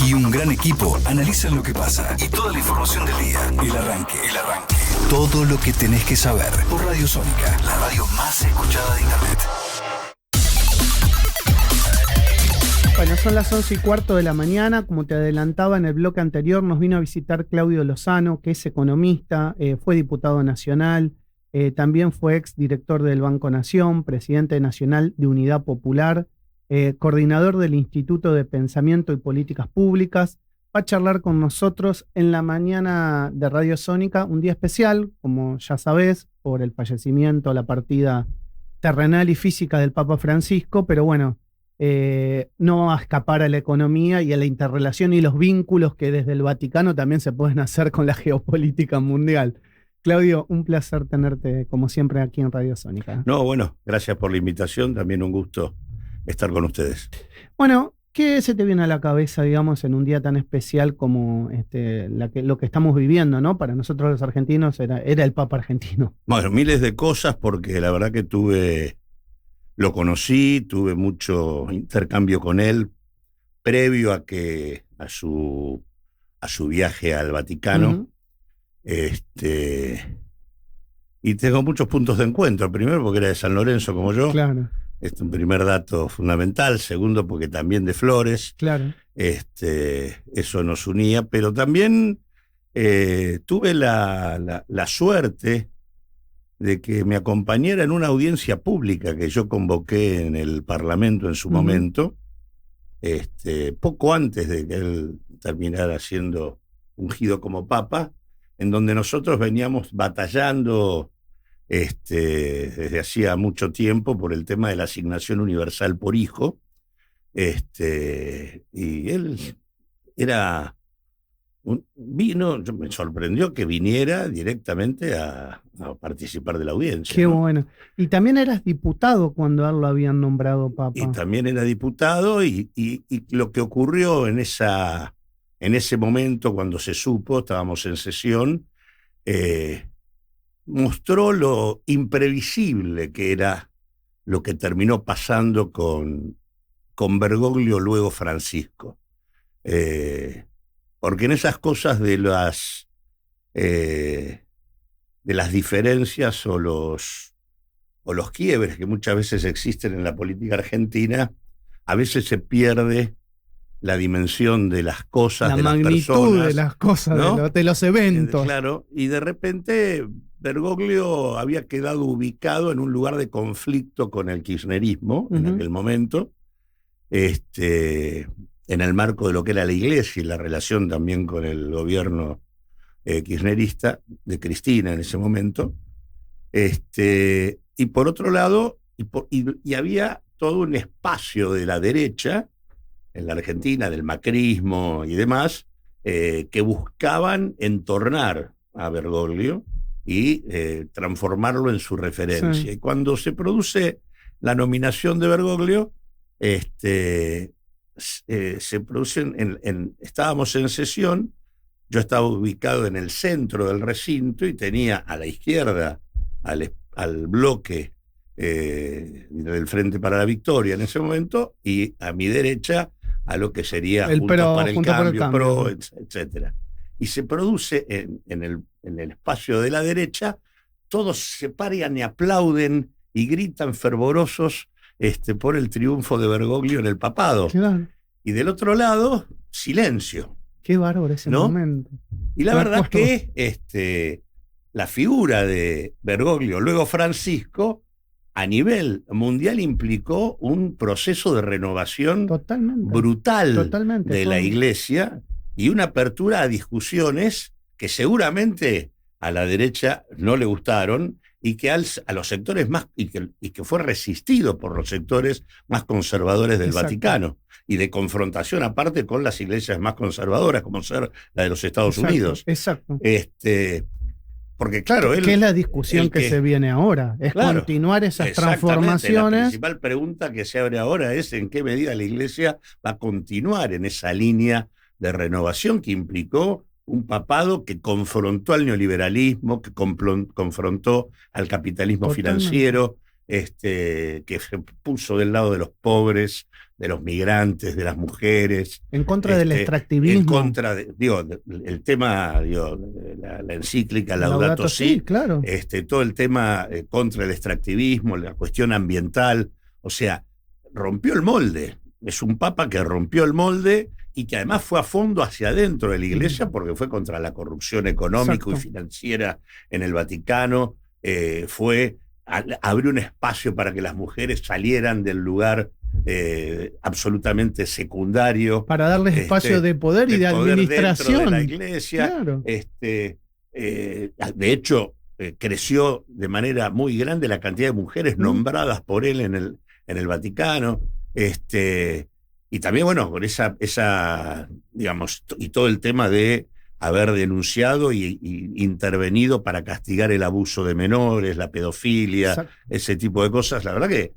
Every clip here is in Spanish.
y un gran equipo analizan lo que pasa y toda la información del día. El arranque. Todo lo que tenés que saber por Radio Sónica, la radio más escuchada de Internet. Bueno, son las 11:15 de la mañana. Como te adelantaba en el bloque anterior, nos vino a visitar Claudio Lozano, que es economista, fue diputado nacional, también fue exdirector del Banco Nación, presidente nacional de Unidad Popular, coordinador del Instituto de Pensamiento y Políticas Públicas. Va a charlar con nosotros en la mañana de Radio Sónica, un día especial, como ya sabés, por el fallecimiento, la partida terrenal y física del Papa Francisco, pero bueno, no va a escapar a la economía y a la interrelación y los vínculos que desde el Vaticano también se pueden hacer con la geopolítica mundial. Claudio, un placer tenerte como siempre aquí en Radio Sónica. No, bueno, gracias por la invitación, también un gusto estar con ustedes. Bueno, ¿qué se te viene a la cabeza, digamos, en un día tan especial como lo que estamos viviendo, ¿no? Para nosotros los argentinos era el Papa argentino. Bueno, miles de cosas, porque la verdad que lo conocí, tuve mucho intercambio con él previo a su viaje al Vaticano. Y tengo muchos puntos de encuentro. Primero, porque era de San Lorenzo como yo. Claro. Un primer dato fundamental. Segundo, porque también de Flores. Claro. Eso nos unía. Pero también tuve la suerte de que me acompañara en una audiencia pública que yo convoqué en el Parlamento en su momento, poco antes de que él terminara siendo ungido como Papa, en donde nosotros veníamos batallando desde hacía mucho tiempo por el tema de la asignación universal por hijo, y él me sorprendió que viniera directamente a participar de la audiencia. Qué ¿no? bueno. Y también eras diputado cuando a él lo habían nombrado Papa. Y también era diputado, y lo que ocurrió en ese momento, cuando se supo, estábamos en sesión, mostró lo imprevisible que era lo que terminó pasando con Bergoglio, luego Francisco. Porque en esas cosas de las diferencias o los quiebres que muchas veces existen en la política argentina, a veces se pierde la dimensión de las cosas, de las personas. La magnitud de las cosas, ¿no? de los eventos. Claro, y de repente Bergoglio había quedado ubicado en un lugar de conflicto con el kirchnerismo en aquel momento, en el marco de lo que era la Iglesia y la relación también con el gobierno kirchnerista de Cristina en ese momento. Y por otro lado, y había todo un espacio de la derecha en la Argentina, del macrismo y demás, que buscaban entornar a Bergoglio y transformarlo en su referencia. Sí. Y cuando se produce la nominación de Bergoglio, se produce estábamos en sesión, yo estaba ubicado en el centro del recinto y tenía a la izquierda al bloque del Frente para la Victoria en ese momento, y a mi derecha a lo que sería Juntos para el Cambio, PRO, etc. Y se produce en el espacio de la derecha, todos se paran y aplauden y gritan fervorosos por el triunfo de Bergoglio en el papado. Claro. Y del otro lado, silencio. Qué bárbaro ese momento. Y la verdad que la figura de Bergoglio, luego Francisco, a nivel mundial implicó un proceso de renovación brutal de la Iglesia y una apertura a discusiones que seguramente a la derecha no le gustaron, y que a los sectores más, y que fue resistido por los sectores más conservadores del Vaticano, y de confrontación aparte con las iglesias más conservadoras, como ser la de los Estados Unidos. Exacto. Porque claro, ¿qué es la discusión que se viene ahora? Es continuar esas transformaciones. La principal pregunta que se abre ahora es en qué medida la Iglesia va a continuar en esa línea de renovación que implicó un papado que confrontó al neoliberalismo, que confrontó al capitalismo financiero, que se puso del lado de los pobres, de los migrantes, de las mujeres. En contra del extractivismo. En contra el tema, la encíclica Laudato Si, claro. Todo el tema contra el extractivismo, la cuestión ambiental, o sea, rompió el molde. Es un papa que rompió el molde y que además fue a fondo hacia adentro de la Iglesia porque fue contra la corrupción económica y financiera en el Vaticano, abrió un espacio para que las mujeres salieran del lugar absolutamente secundario. Para darles espacio de poder y de administración. Dentro de la Iglesia. Claro. De hecho, creció de manera muy grande la cantidad de mujeres nombradas por él en el Vaticano. Y también, bueno, con esa, digamos, y todo el tema de haber denunciado y intervenido para castigar el abuso de menores, la pedofilia, exacto, ese tipo de cosas. La verdad que,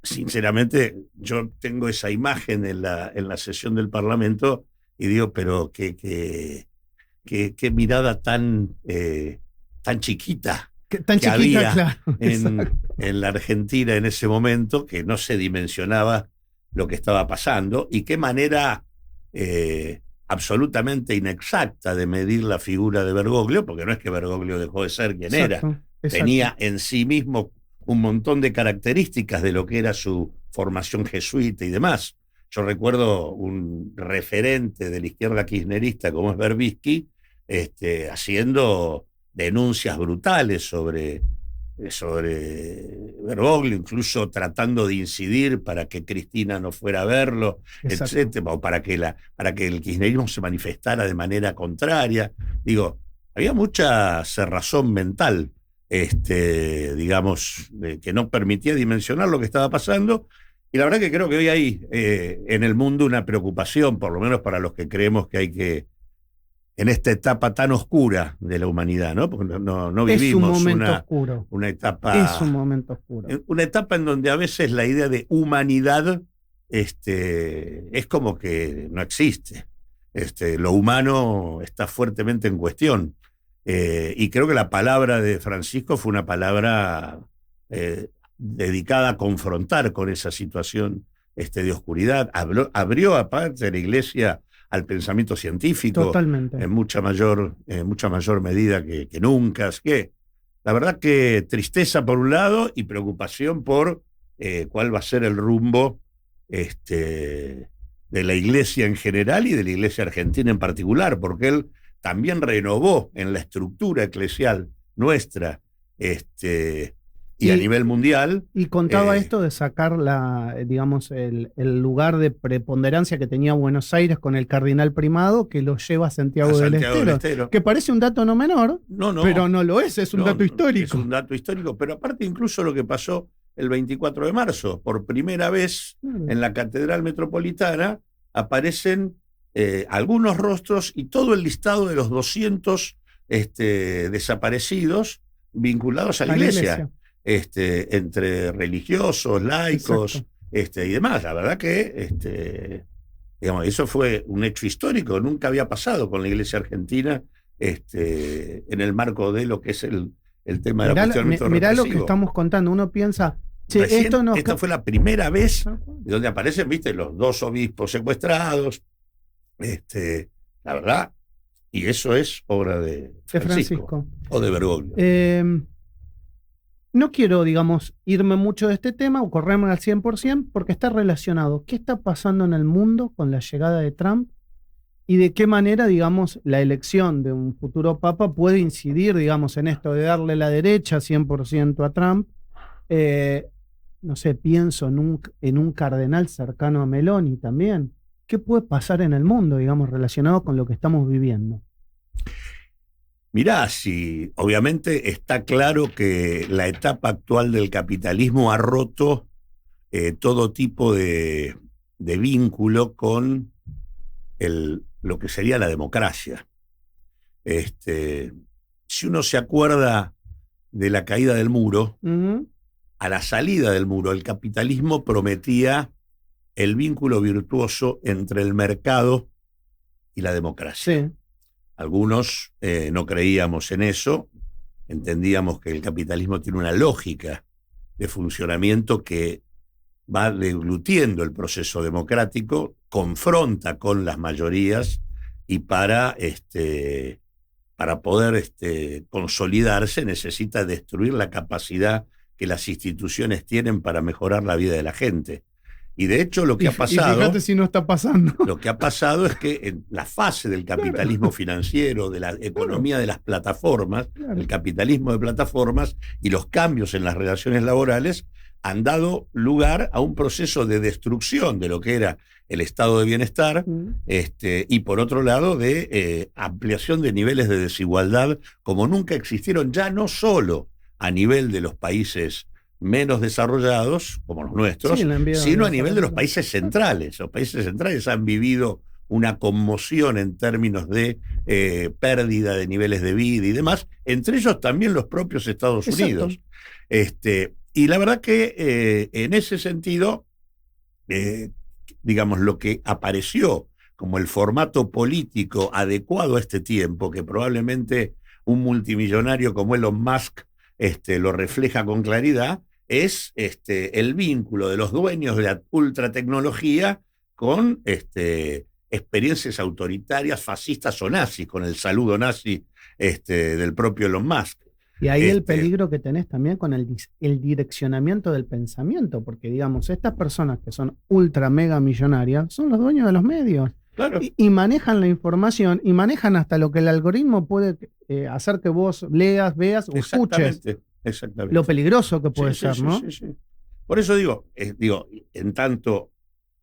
sinceramente, yo tengo esa imagen en la sesión del Parlamento y digo, pero qué mirada tan chiquita. Tan que chiquita, había claro, en la Argentina en ese momento, que no se dimensionaba lo que estaba pasando, y qué manera absolutamente inexacta de medir la figura de Bergoglio, porque no es que Bergoglio dejó de ser quien era, tenía en sí mismo un montón de características de lo que era su formación jesuita y demás. Yo recuerdo un referente de la izquierda kirchnerista como es Berbisky, haciendo denuncias brutales sobre Bergoglio, incluso tratando de incidir para que Cristina no fuera a verlo, etcétera, o para que el kirchnerismo se manifestara de manera contraria. Digo, había mucha cerrazón mental, digamos, que no permitía dimensionar lo que estaba pasando. Y la verdad que creo que hoy hay en el mundo una preocupación, por lo menos para los que creemos que hay que, en esta etapa tan oscura de la humanidad, ¿no? Porque no vivimos una etapa. Es un momento oscuro. Una etapa en donde a veces la idea de humanidad es como que no existe. Lo humano está fuertemente en cuestión. Y creo que la palabra de Francisco fue una palabra dedicada a confrontar con esa situación de oscuridad. Abrió aparte de la Iglesia al pensamiento científico. Totalmente. En mucha mayor medida que nunca. Es que la verdad que tristeza por un lado y preocupación por cuál va a ser el rumbo de la Iglesia en general y de la Iglesia argentina en particular, porque él también renovó en la estructura eclesial nuestra y a nivel mundial. Y contaba esto de sacar digamos, el lugar de preponderancia que tenía Buenos Aires con el cardenal primado, que lo lleva a Santiago del Estero. Que parece un dato no menor, pero no lo es un dato histórico. Es un dato histórico, pero aparte incluso lo que pasó el 24 de marzo, por primera vez en la Catedral Metropolitana aparecen algunos rostros y todo el listado de los 200 desaparecidos vinculados a la Iglesia. Entre religiosos, laicos, y demás. La verdad que digamos, eso fue un hecho histórico, nunca había pasado con la Iglesia argentina en el marco de lo que es el tema de la cuestionamiento represivo. Mirá lo que estamos contando, uno piensa, esta fue la primera vez donde aparecen, viste, los 2 obispos secuestrados, la verdad, y eso es obra de Francisco. O de Bergoglio. No quiero, digamos, irme mucho de este tema o correrme al 100% porque está relacionado. ¿Qué está pasando en el mundo con la llegada de Trump? Y de qué manera, digamos, la elección de un futuro papa puede incidir, digamos, en esto de darle la derecha 100% a Trump. No sé, pienso en un cardenal cercano a Meloni también. ¿Qué puede pasar en el mundo, digamos, relacionado con lo que estamos viviendo? Mirá, sí, obviamente está claro que la etapa actual del capitalismo ha roto todo tipo de vínculo con lo que sería la democracia. Si uno se acuerda de la caída del muro, a la salida del muro, el capitalismo prometía el vínculo virtuoso entre el mercado y la democracia. Sí. Algunos no creíamos en eso, entendíamos que el capitalismo tiene una lógica de funcionamiento que va deglutiendo el proceso democrático, confronta con las mayorías y para poder consolidarse necesita destruir la capacidad que las instituciones tienen para mejorar la vida de la gente. Y de hecho lo que ha pasado... Y fíjate si no está pasando. Lo que ha pasado es que en la fase del capitalismo financiero, de la economía de las plataformas, el capitalismo de plataformas y los cambios en las relaciones laborales han dado lugar a un proceso de destrucción de lo que era el estado de bienestar y por otro lado de ampliación de niveles de desigualdad como nunca existieron, ya no solo a nivel de los países menos desarrollados, como los nuestros, sino a nivel de los países centrales. Los países centrales han vivido una conmoción en términos de pérdida de niveles de vida y demás, entre ellos también los propios Estados Unidos. Y la verdad que en ese sentido, digamos, lo que apareció como el formato político adecuado a este tiempo, que probablemente un multimillonario como Elon Musk lo refleja con claridad, es el vínculo de los dueños de la ultratecnología con experiencias autoritarias, fascistas o nazis, con el saludo nazi del propio Elon Musk. Y ahí el peligro que tenés también con el direccionamiento del pensamiento, porque digamos, estas personas que son ultra mega millonarias son los dueños de los medios. Claro. Y manejan la información y manejan hasta lo que el algoritmo puede hacer que vos leas, veas o escuches. Exactamente. Lo peligroso que puede ser, ¿no? Sí. Por eso digo, en tanto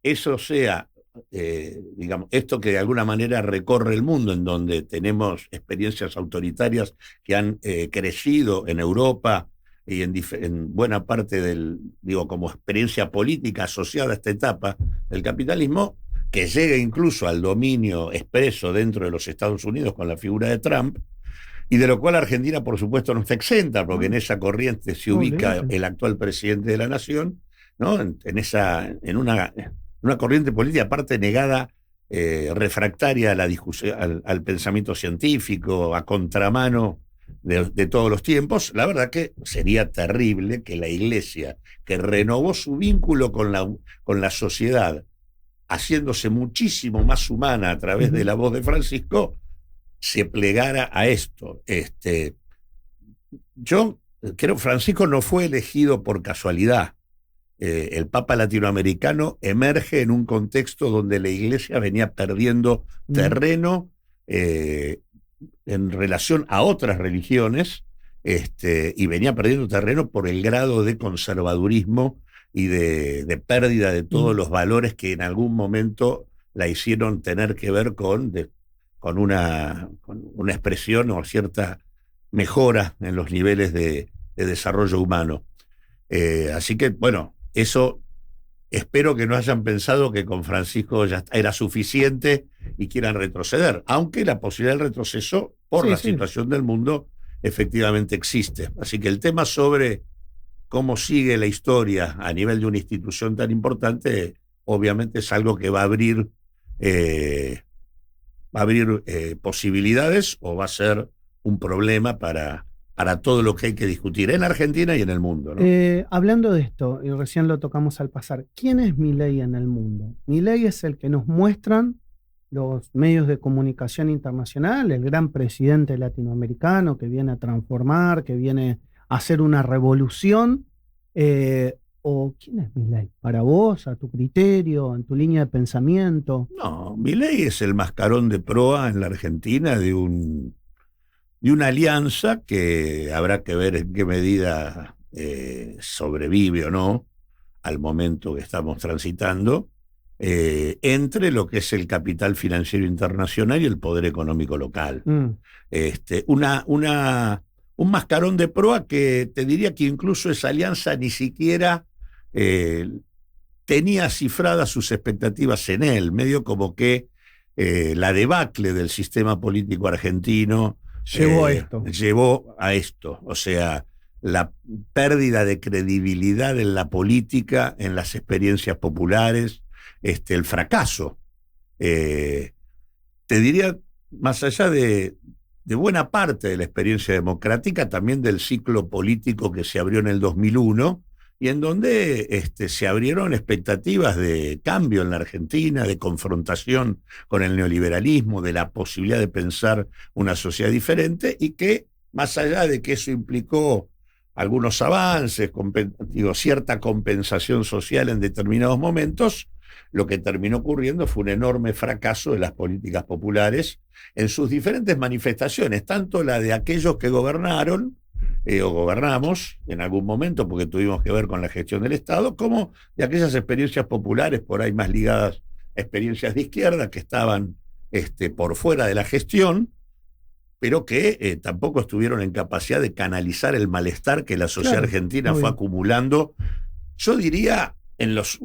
eso sea, digamos, esto que de alguna manera recorre el mundo, en donde tenemos experiencias autoritarias que han crecido en Europa y en buena parte como experiencia política asociada a esta etapa del capitalismo, que llega incluso al dominio expreso dentro de los Estados Unidos con la figura de Trump, y de lo cual Argentina, por supuesto, no está exenta, porque en esa corriente se ubica el actual presidente de la Nación, ¿no? En una corriente política, aparte negada, refractaria a la discusión, al pensamiento científico, a contramano de todos los tiempos. La verdad que sería terrible que la Iglesia, que renovó su vínculo con la sociedad, haciéndose muchísimo más humana a través de la voz de Francisco, se plegara a esto. Yo creo que Francisco no fue elegido por casualidad. El Papa latinoamericano emerge en un contexto donde la Iglesia venía perdiendo terreno en relación a otras religiones, y venía perdiendo terreno por el grado de conservadurismo y de pérdida de todos los valores que en algún momento la hicieron tener que ver con una expresión o cierta mejora en los niveles de desarrollo humano. Así que, bueno, eso espero que no hayan pensado que con Francisco ya era suficiente y quieran retroceder, aunque la posibilidad del retroceso por la situación del mundo efectivamente existe. Así que el tema sobre cómo sigue la historia a nivel de una institución tan importante, obviamente es algo que va a abrir posibilidades o va a ser un problema para todo lo que hay que discutir en Argentina y en el mundo, ¿no? Hablando de esto, y recién lo tocamos al pasar, ¿quién es Milei en el mundo? Milei es el que nos muestran los medios de comunicación internacional, el gran presidente latinoamericano que viene a transformar, que viene a hacer una revolución. ¿O quién es Milei? Para vos, a tu criterio, en tu línea de pensamiento. No, Milei es el mascarón de proa en la Argentina de una alianza que habrá que ver en qué medida sobrevive o no al momento que estamos transitando, entre lo que es el capital financiero internacional y el poder económico local. Un mascarón de proa que te diría que incluso esa alianza ni siquiera tenía cifradas sus expectativas en él, medio como que la debacle del sistema político argentino llevó a esto, o sea, la pérdida de credibilidad en la política, en las experiencias populares, el fracaso. Te diría, más allá de buena parte de la experiencia democrática, también del ciclo político que se abrió en el 2001, y en donde se abrieron expectativas de cambio en la Argentina, de confrontación con el neoliberalismo, de la posibilidad de pensar una sociedad diferente, y que, más allá de que eso implicó algunos avances, cierta compensación social en determinados momentos, lo que terminó ocurriendo fue un enorme fracaso de las políticas populares en sus diferentes manifestaciones, tanto la de aquellos que gobernaron o gobernamos en algún momento, porque tuvimos que ver con la gestión del Estado, como de aquellas experiencias populares, por ahí más ligadas a experiencias de izquierda, que estaban por fuera de la gestión, pero que tampoco estuvieron en capacidad de canalizar el malestar que la sociedad argentina fue acumulando, yo diría, en los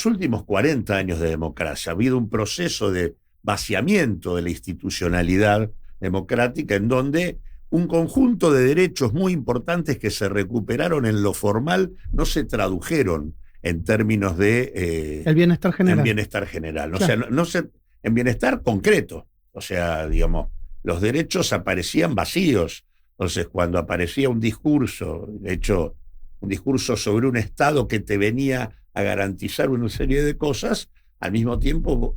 últimos 40 años de democracia. Ha habido un proceso de vaciamiento de la institucionalidad democrática, en donde un conjunto de derechos muy importantes que se recuperaron en lo formal no se tradujeron en términos de el bienestar general. En bienestar general. Claro. O sea, en bienestar concreto. O sea, digamos, los derechos aparecían vacíos. Entonces, cuando aparecía un discurso, de hecho, un discurso sobre un Estado que te venía a garantizar una serie de cosas, al mismo tiempo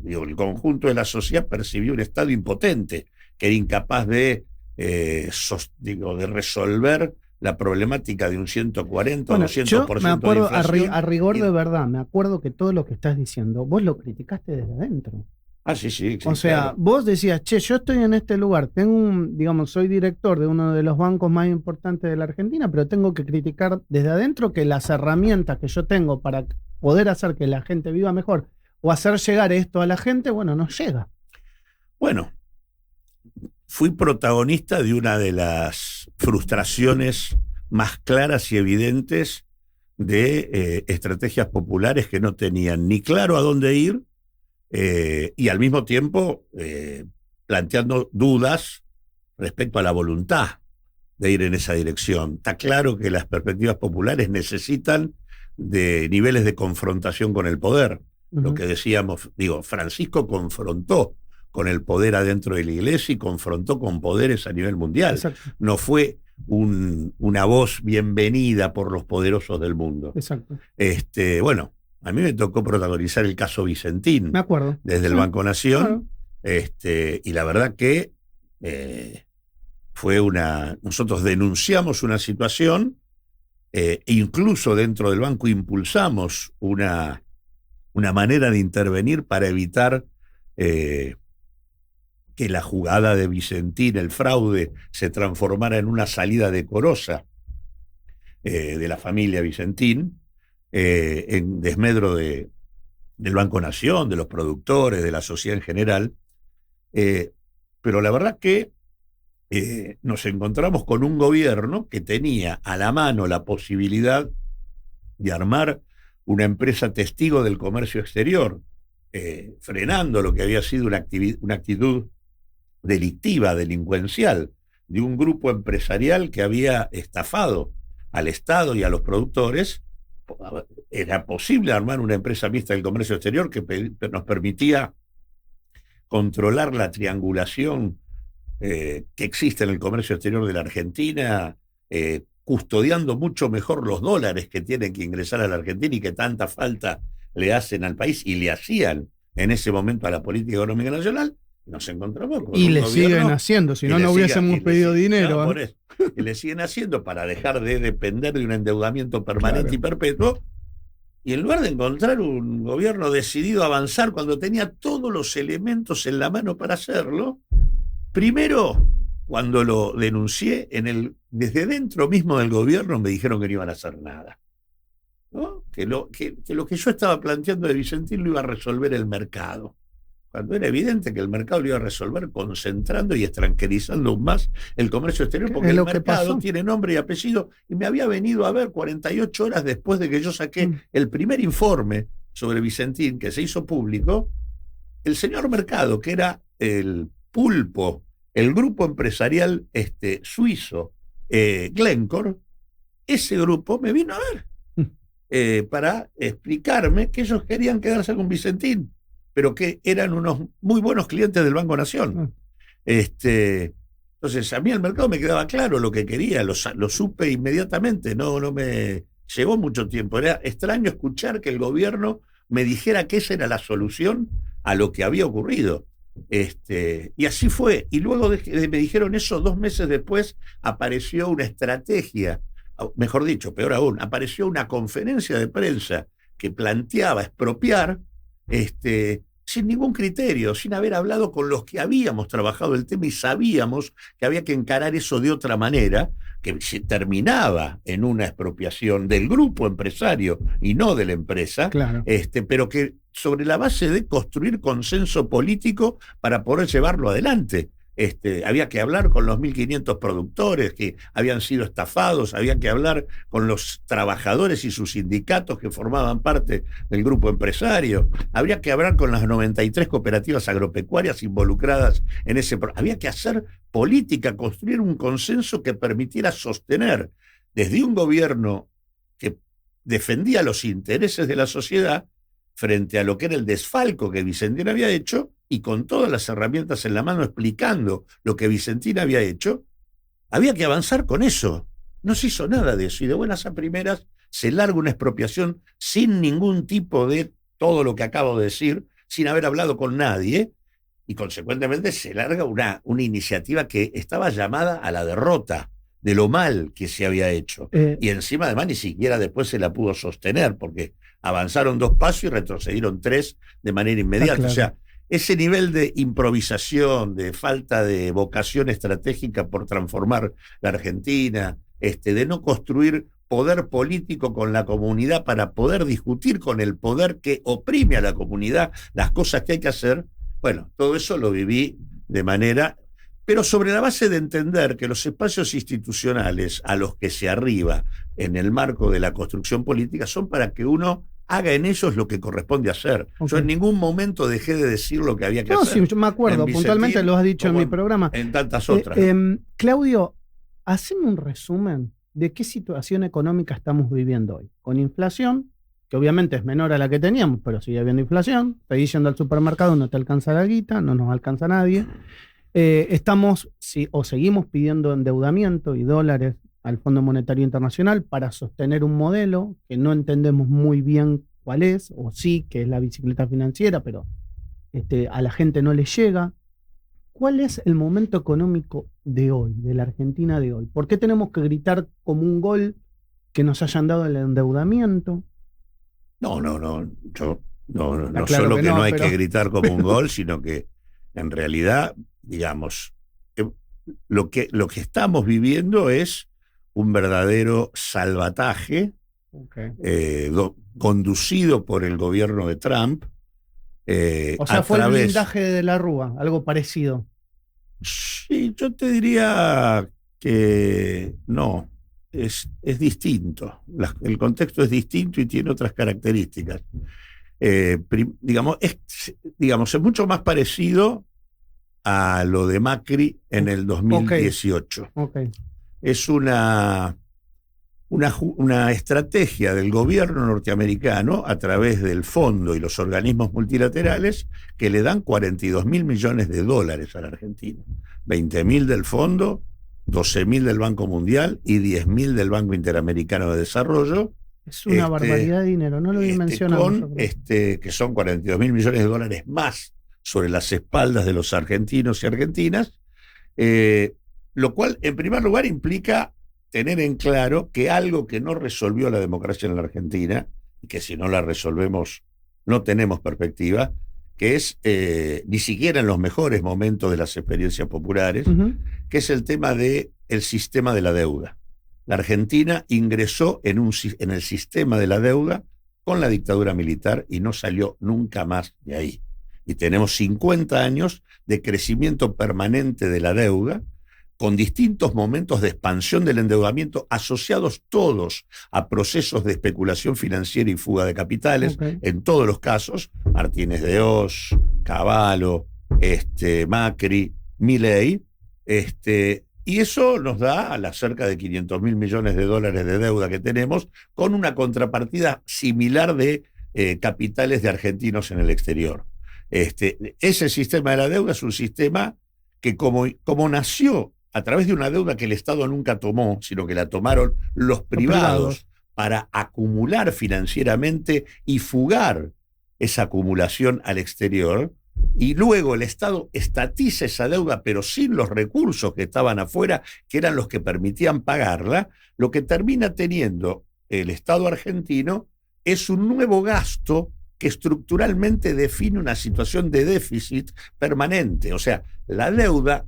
el conjunto de la sociedad percibía un Estado impotente, que era incapaz de resolver la problemática de un 140 o 200% yo me acuerdo, de inflación. A rigor de verdad, me acuerdo que todo lo que estás diciendo, vos lo criticaste desde adentro. Ah, sí. O sea, claro, vos decías, yo estoy en este lugar, soy director de uno de los bancos más importantes de la Argentina, pero tengo que criticar desde adentro que las herramientas que yo tengo para poder hacer que la gente viva mejor o hacer llegar esto a la gente, no llega. Bueno, fui protagonista de una de las frustraciones más claras y evidentes de estrategias populares que no tenían ni claro a dónde ir, y al mismo tiempo planteando dudas respecto a la voluntad de ir en esa dirección. Está claro que las perspectivas populares necesitan de niveles de confrontación con el poder. Uh-huh. Lo que decíamos, Francisco confrontó con el poder adentro de la iglesia y confrontó con poderes a nivel mundial. Exacto. No fue una voz bienvenida por los poderosos del mundo. Exacto. Bueno, a mí me tocó protagonizar el caso Vicentín. Me acuerdo. Desde el Banco Nación. Claro. Y la verdad que nosotros denunciamos una situación, incluso dentro del banco impulsamos una manera de intervenir para evitar que la jugada de Vicentín, el fraude, se transformara en una salida decorosa de la familia Vicentín, en desmedro del Banco Nación, de los productores, de la sociedad en general. Pero la verdad que nos encontramos con un gobierno que tenía a la mano la posibilidad de armar una empresa testigo del comercio exterior, frenando lo que había sido una actitud delictiva, delincuencial, de un grupo empresarial que había estafado al Estado y a los productores. Era posible armar una empresa mixta del comercio exterior que nos permitía controlar la triangulación que existe en el comercio exterior de la Argentina, custodiando mucho mejor los dólares que tienen que ingresar a la Argentina y que tanta falta le hacen al país y le hacían en ese momento a la política económica nacional. Nos encontramos con y le siguen haciendo, si no hubiésemos pedido dinero. Por eso, y le siguen haciendo para dejar de depender de un endeudamiento permanente, claro, y perpetuo. Y en lugar de encontrar un gobierno decidido a avanzar cuando tenía todos los elementos en la mano para hacerlo, primero, cuando lo denuncié, desde dentro mismo del gobierno me dijeron que no iban a hacer nada, ¿no? Que lo que yo estaba planteando de Vicentín lo iba a resolver el mercado, cuando era evidente que el mercado lo iba a resolver concentrando y extranjerizando aún más el comercio exterior, porque el mercado tiene nombre y apellido, y me había venido a ver 48 horas después de que yo saqué el primer informe sobre Vicentín, que se hizo público, el señor Mercado, que era el pulpo, el grupo empresarial suizo, Glencore, ese grupo me vino a ver para explicarme que ellos querían quedarse con Vicentín, pero que eran unos muy buenos clientes del Banco Nación. Entonces, a mí el mercado me quedaba claro lo que quería, lo supe inmediatamente, no me llevó mucho tiempo. Era extraño escuchar que el gobierno me dijera que esa era la solución a lo que había ocurrido. Y así fue. Y luego me dijeron eso, 2 meses después apareció una estrategia, mejor dicho, peor aún, apareció una conferencia de prensa que planteaba expropiar, sin ningún criterio, sin haber hablado con los que habíamos trabajado el tema y sabíamos que había que encarar eso de otra manera, que se terminaba en una expropiación del grupo empresario y no de la empresa, claro. Pero que sobre la base de construir consenso político para poder llevarlo adelante. Había que hablar con los 1.500 productores que habían sido estafados, había que hablar con los trabajadores y sus sindicatos que formaban parte del grupo empresario, había que hablar con las 93 cooperativas agropecuarias involucradas en ese proceso. Había que hacer política, construir un consenso que permitiera sostener desde un gobierno que defendía los intereses de la sociedad frente a lo que era el desfalco que Vicentín había hecho, y con todas las herramientas en la mano explicando lo que Vicentín había hecho, había que avanzar con eso. No se hizo nada de eso, y de buenas a primeras se larga una expropiación sin ningún tipo de todo lo que acabo de decir, sin haber hablado con nadie, y consecuentemente se larga una iniciativa que estaba llamada a la derrota de lo mal que se había hecho. Y encima además ni siquiera después se la pudo sostener, porque avanzaron 2 pasos y retrocedieron 3 de manera inmediata. Claro. O sea, ese nivel de improvisación, de falta de vocación estratégica por transformar la Argentina, de no construir poder político con la comunidad para poder discutir con el poder que oprime a la comunidad las cosas que hay que hacer, bueno, todo eso lo viví de manera... Pero sobre la base de entender que los espacios institucionales a los que se arriba en el marco de la construcción política son para que uno haga en ellos lo que corresponde hacer. Okay. Yo en ningún momento dejé de decir lo que había que hacer. No, sí, yo me acuerdo, puntualmente lo has dicho en mi programa. En tantas otras. Claudio, haceme un resumen de qué situación económica estamos viviendo hoy. Con inflación, que obviamente es menor a la que teníamos, pero sigue habiendo inflación. Estoy yendo al supermercado, no te alcanza la guita, no nos alcanza nadie. Seguimos pidiendo endeudamiento y dólares al Fondo Monetario Internacional para sostener un modelo que no entendemos muy bien cuál es, o sí, que es la bicicleta financiera, pero a la gente no le llega. ¿Cuál es el momento económico de hoy, de la Argentina de hoy? ¿Por qué tenemos que gritar como un gol que nos hayan dado el endeudamiento? No solo que no hay que gritar como un gol, sino que en realidad, digamos, lo que estamos viviendo es un verdadero salvataje, okay, conducido por el gobierno de Trump. O sea, fue el blindaje de la Rúa, algo parecido. Sí, yo te diría que no, es distinto. El contexto es distinto y tiene otras características. Digamos, es mucho más parecido a lo de Macri en el 2018. Okay. Es una estrategia del gobierno norteamericano a través del fondo y los organismos multilaterales que le dan 42.000 millones de dólares a la Argentina. 20.000 del fondo, 12.000 del Banco Mundial y 10.000 del Banco Interamericano de Desarrollo. Es una barbaridad de dinero, no lo dimensionamos. Que son 42.000 millones de dólares más sobre las espaldas de los argentinos y argentinas, lo cual, en primer lugar, implica tener en claro que algo que no resolvió la democracia en la Argentina, y que si no la resolvemos no tenemos perspectiva, que es, ni siquiera en los mejores momentos de las experiencias populares, que es el tema del sistema de la deuda. La Argentina ingresó en el sistema de la deuda con la dictadura militar y no salió nunca más de ahí. Y tenemos 50 años de crecimiento permanente de la deuda, con distintos momentos de expansión del endeudamiento asociados todos a procesos de especulación financiera y fuga de capitales, okay, en todos los casos, Martínez de Oz, Cavallo, Macri, Milei, y eso nos da a las cerca de 500.000 millones de dólares de deuda que tenemos, con una contrapartida similar de capitales de argentinos en el exterior. Ese sistema de la deuda es un sistema que como nació a través de una deuda que el Estado nunca tomó, sino que la tomaron los privados para acumular financieramente y fugar esa acumulación al exterior, y luego el Estado estatiza esa deuda, pero sin los recursos que estaban afuera, que eran los que permitían pagarla, lo que termina teniendo el Estado argentino es un nuevo gasto que estructuralmente define una situación de déficit permanente. O sea, la deuda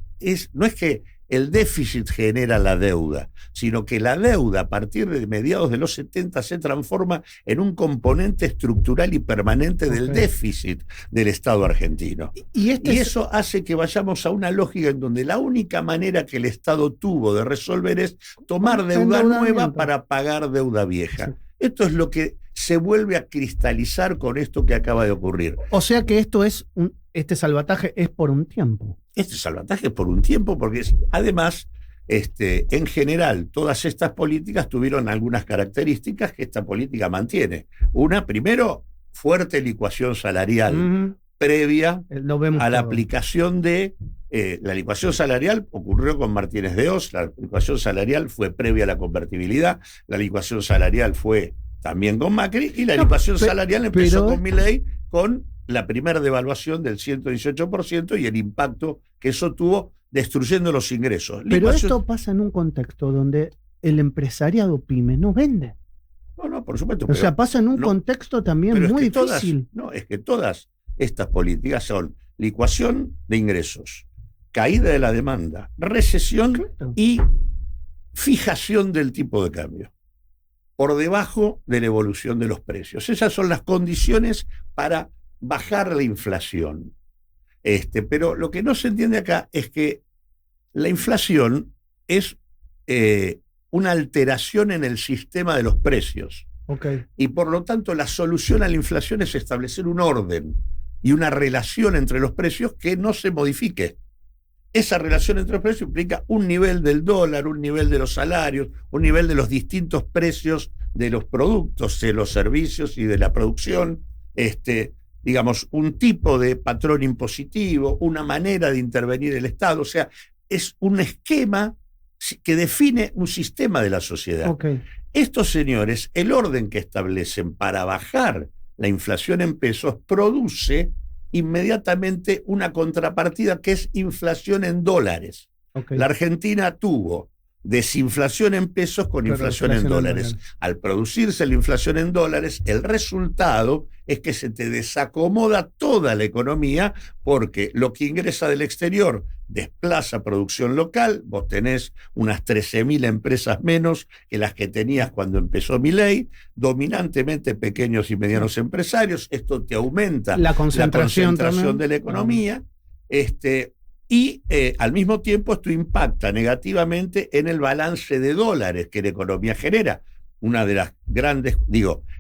no es que el déficit genera la deuda, sino que la deuda a partir de mediados de los 70 se transforma en un componente estructural y permanente del déficit del Estado argentino. Y eso hace que vayamos a una lógica en donde la única manera que el Estado tuvo de resolver es tomar deuda nueva para pagar deuda vieja. Sí. Esto es lo que se vuelve a cristalizar con esto que acaba de ocurrir. O sea que este salvataje es por un tiempo. Este salvataje es por un tiempo porque además, en general, todas estas políticas tuvieron algunas características que esta política mantiene. Una, primero, fuerte licuación salarial previa a la aplicación de... la licuación salarial ocurrió con Martínez de Oz, la licuación salarial fue previa a la convertibilidad, la licuación salarial fue también con Macri, y la licuación salarial empezó con Milei, con la primera devaluación del 118% y el impacto que eso tuvo destruyendo los ingresos. Pero esto pasa en un contexto donde el empresariado pyme no vende. No, por supuesto. O sea, pasa en un contexto también muy difícil. Es que todas estas políticas son licuación de ingresos, caída de la demanda, recesión y fijación del tipo de cambio por debajo de la evolución de los precios. Esas son las condiciones para bajar la inflación. Pero lo que no se entiende acá es que la inflación es una alteración en el sistema de los precios. Y por lo tanto la solución a la inflación es establecer un orden y una relación entre los precios que no se modifique. Esa relación entre los precios implica un nivel del dólar, un nivel de los salarios, un nivel de los distintos precios de los productos, de los servicios y de la producción, digamos, un tipo de patrón impositivo, una manera de intervenir el Estado. O sea, es un esquema que define un sistema de la sociedad. Estos señores, el orden que establecen para bajar la inflación en pesos produce inmediatamente una contrapartida que es inflación en dólares. La Argentina tuvo desinflación en pesos con inflación en dólares. Al producirse la inflación en dólares, el resultado es que se te desacomoda toda la economía porque lo que ingresa del exterior desplaza producción local. Vos tenés unas 13.000 empresas menos que las que tenías cuando empezó Milei, dominantemente pequeños y medianos empresarios. Esto te aumenta la concentración de la economía. Y al mismo tiempo esto impacta negativamente en el balance de dólares que la economía genera. Una de las grandes,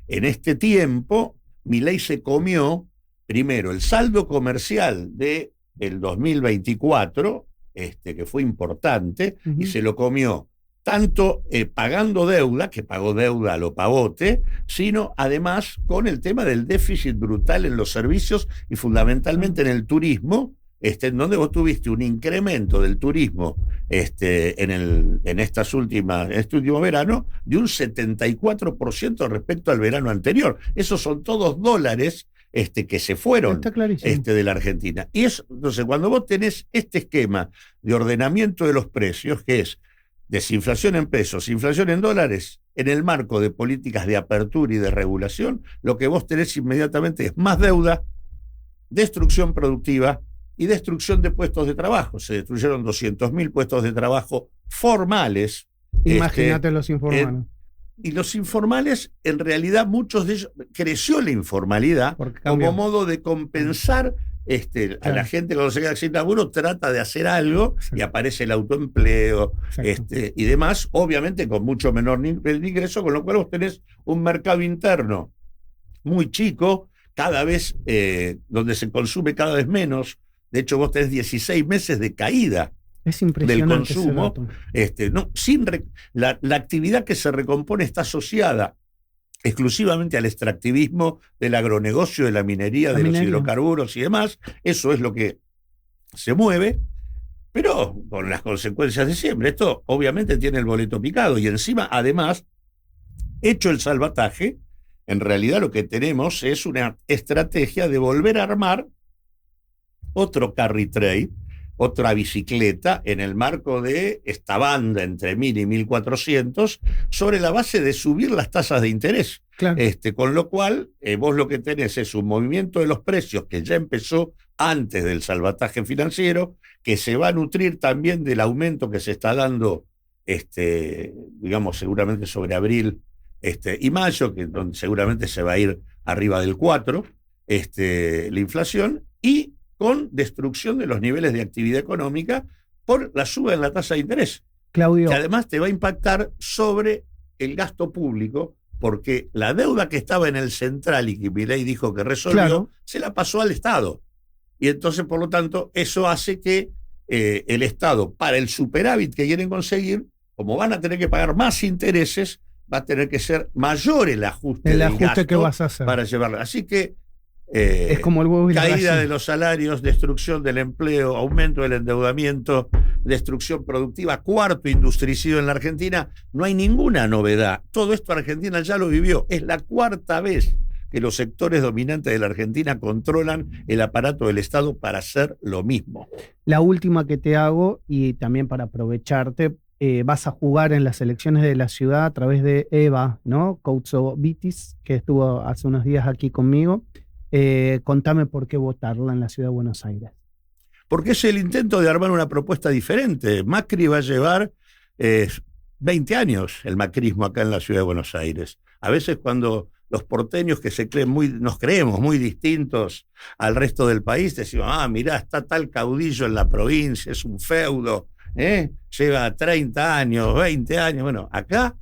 en este tiempo, Milei se comió primero el saldo comercial del 2024, que fue importante, y se lo comió tanto pagando deuda, que pagó deuda a lo pavote, sino además con el tema del déficit brutal en los servicios y fundamentalmente en el turismo, en donde vos tuviste un incremento del turismo en este último verano de un 74% respecto al verano anterior. Esos son todos dólares que se fueron de la Argentina. Y entonces, cuando vos tenés este esquema de ordenamiento de los precios, que es desinflación en pesos, inflación en dólares, en el marco de políticas de apertura y de regulación, lo que vos tenés inmediatamente es más deuda, destrucción productiva y destrucción de puestos de trabajo. Se destruyeron 200.000 puestos de trabajo formales. Imagínate los informales. Y los informales, en realidad, muchos de ellos, creció la informalidad como modo de compensar a la gente cuando se queda sin laburo, trata de hacer algo y aparece el autoempleo y demás, obviamente con mucho menor nivel de ingreso, con lo cual vos tenés un mercado interno muy chico, cada vez donde se consume cada vez menos. De hecho, vos tenés 16 meses de caída del consumo. La actividad que se recompone está asociada exclusivamente al extractivismo del agronegocio, de la minería, los hidrocarburos y demás. Eso es lo que se mueve. pero con las consecuencias de siempre. Esto obviamente tiene el boleto picado y encima, además, hecho el salvataje, en realidad lo que tenemos es una estrategia de volver a armar otro carry trade, otra bicicleta en el marco de esta banda entre 1.000 y 1.400 sobre la base de subir las tasas de interés. Claro. Con lo cual, vos lo que tenés es un movimiento de los precios que ya empezó antes del salvataje financiero, que se va a nutrir también del aumento que se está dando, digamos, seguramente sobre abril y mayo, que donde seguramente se va a ir arriba del 4, la inflación, y con destrucción de los niveles de actividad económica por la suba en la tasa de interés. Claudio. Que además te va a impactar sobre el gasto público, porque la deuda que estaba en el central y que Milei dijo que resolvió, claro, se la pasó al Estado. Y entonces, por lo tanto, eso hace que el Estado, para el superávit que quieren conseguir, como van a tener que pagar más intereses, va a tener que ser mayor el ajuste del gasto que vas a hacer para llevarlo. Así que es como el huevo y la caída gallina de los salarios, destrucción del empleo, aumento del endeudamiento, destrucción productiva, cuarto industricidio en la Argentina. No hay ninguna novedad. Todo esto Argentina ya lo vivió. Es la cuarta vez que los sectores dominantes de la Argentina controlan el aparato del Estado para hacer lo mismo. La última que te hago, y también para aprovecharte, vas a jugar en las elecciones de la ciudad a través de Eva, ¿no? Coutsouvitis, que estuvo hace unos días aquí conmigo. Contame por qué votarla en la ciudad de Buenos Aires. Porque es el intento de armar una propuesta diferente. Macri va a llevar 20 años el macrismo acá en la ciudad de Buenos Aires. A veces cuando los porteños que nos creemos muy distintos al resto del país, decimos, mirá, está tal caudillo en la provincia, es un feudo, lleva 30 años, 20 años. Bueno, acá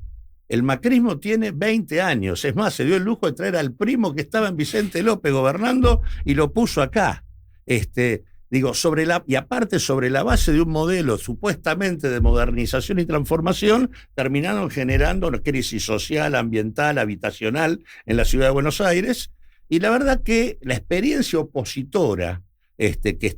el macrismo tiene 20 años. Es más, se dio el lujo de traer al primo que estaba en Vicente López gobernando y lo puso acá. Y aparte sobre la base de un modelo supuestamente de modernización y transformación, terminaron generando una crisis social, ambiental, habitacional en la ciudad de Buenos Aires. Y la verdad que la experiencia opositora que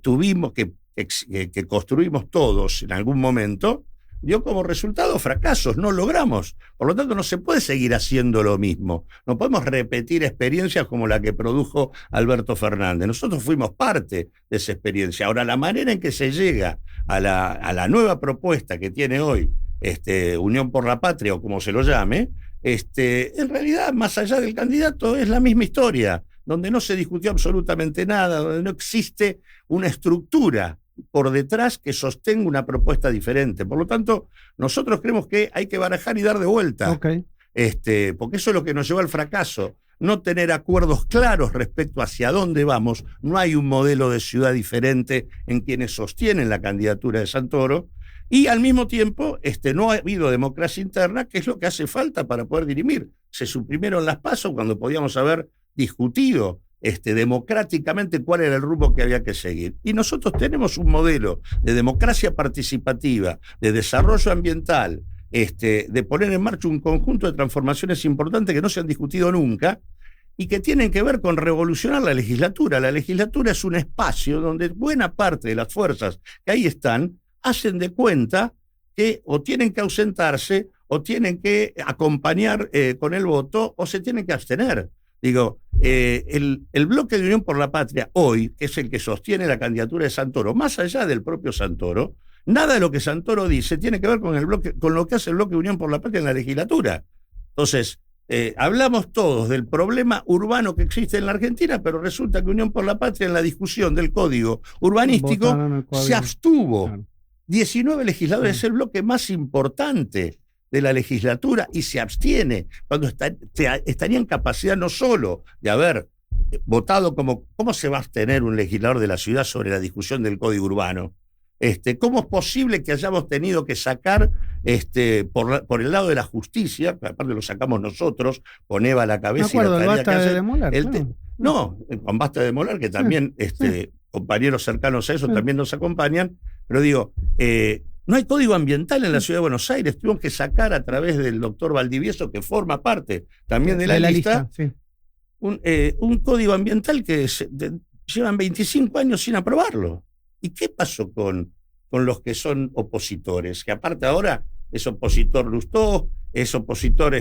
construimos todos en algún momento, dio como resultado fracasos, no logramos. Por lo tanto, no se puede seguir haciendo lo mismo. No podemos repetir experiencias como la que produjo Alberto Fernández. Nosotros fuimos parte de esa experiencia. Ahora, la manera en que se llega a la nueva propuesta que tiene hoy Unión por la Patria, o como se lo llame, en realidad, más allá del candidato, es la misma historia, donde no se discutió absolutamente nada, donde no existe una estructura por detrás que sostenga una propuesta diferente. Por lo tanto, nosotros creemos que hay que barajar y dar de vuelta. Okay. Porque eso es lo que nos llevó al fracaso. No tener acuerdos claros respecto hacia dónde vamos. No hay un modelo de ciudad diferente en quienes sostienen la candidatura de Santoro. Y al mismo tiempo, no ha habido democracia interna, que es lo que hace falta para poder dirimir. Se suprimieron las PASO cuando podíamos haber discutido democráticamente cuál era el rumbo que había que seguir. Y nosotros tenemos un modelo de democracia participativa, de desarrollo ambiental, de poner en marcha un conjunto de transformaciones importantes que no se han discutido nunca y que tienen que ver con revolucionar la legislatura. La legislatura es un espacio donde buena parte de las fuerzas que ahí están hacen de cuenta que o tienen que ausentarse o tienen que acompañar con el voto o se tienen que abstener. Digo, el bloque de Unión por la Patria hoy, que es el que sostiene la candidatura de Santoro, más allá del propio Santoro, nada de lo que Santoro dice tiene que ver con lo que hace el bloque de Unión por la Patria en la legislatura. Entonces, hablamos todos del problema urbano que existe en la Argentina, pero resulta que Unión por la Patria en la discusión del código urbanístico se abstuvo. Claro. 19 legisladores, es el bloque más importante de la legislatura y se abstiene cuando estaría en capacidad no solo de haber votado ¿cómo se va a abstener un legislador de la ciudad sobre la discusión del código urbano? ¿Cómo es posible que hayamos tenido que sacar por el lado de la justicia, aparte lo sacamos nosotros, con Eva a la cabeza? Me acuerdo, Basta de Demolar. No, con Basta de Demolar, que también compañeros cercanos a eso también nos acompañan, pero digo, no hay código ambiental en la ciudad de Buenos Aires. Tuvimos que sacar a través del doctor Valdivieso, que forma parte también de la lista, sí. un código ambiental que llevan 25 años sin aprobarlo. ¿Y qué pasó con con los que son opositores, que aparte ahora es opositor Lustó, es opositor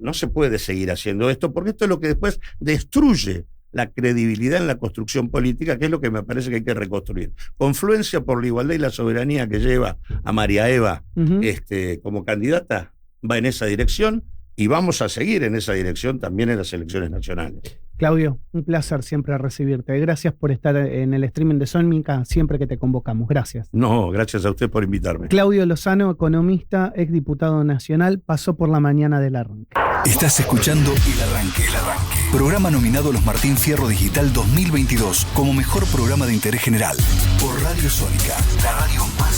no se puede seguir haciendo esto, porque esto es lo que después destruye la credibilidad en la construcción política, que es lo que me parece que hay que reconstruir. Confluencia por la Igualdad y la Soberanía, que lleva a María Eva como candidata, va en esa dirección, y vamos a seguir en esa dirección también en las elecciones nacionales. Claudio, un placer siempre recibirte. Gracias por estar en el streaming de Sónica siempre que te convocamos. Gracias. No, gracias a usted por invitarme. Claudio Lozano, economista, exdiputado nacional, pasó por la mañana del arranque. Estás escuchando El Arranque, programa nominado a los Martín Fierro Digital 2022 como mejor programa de interés general por Radio Sónica, la radio más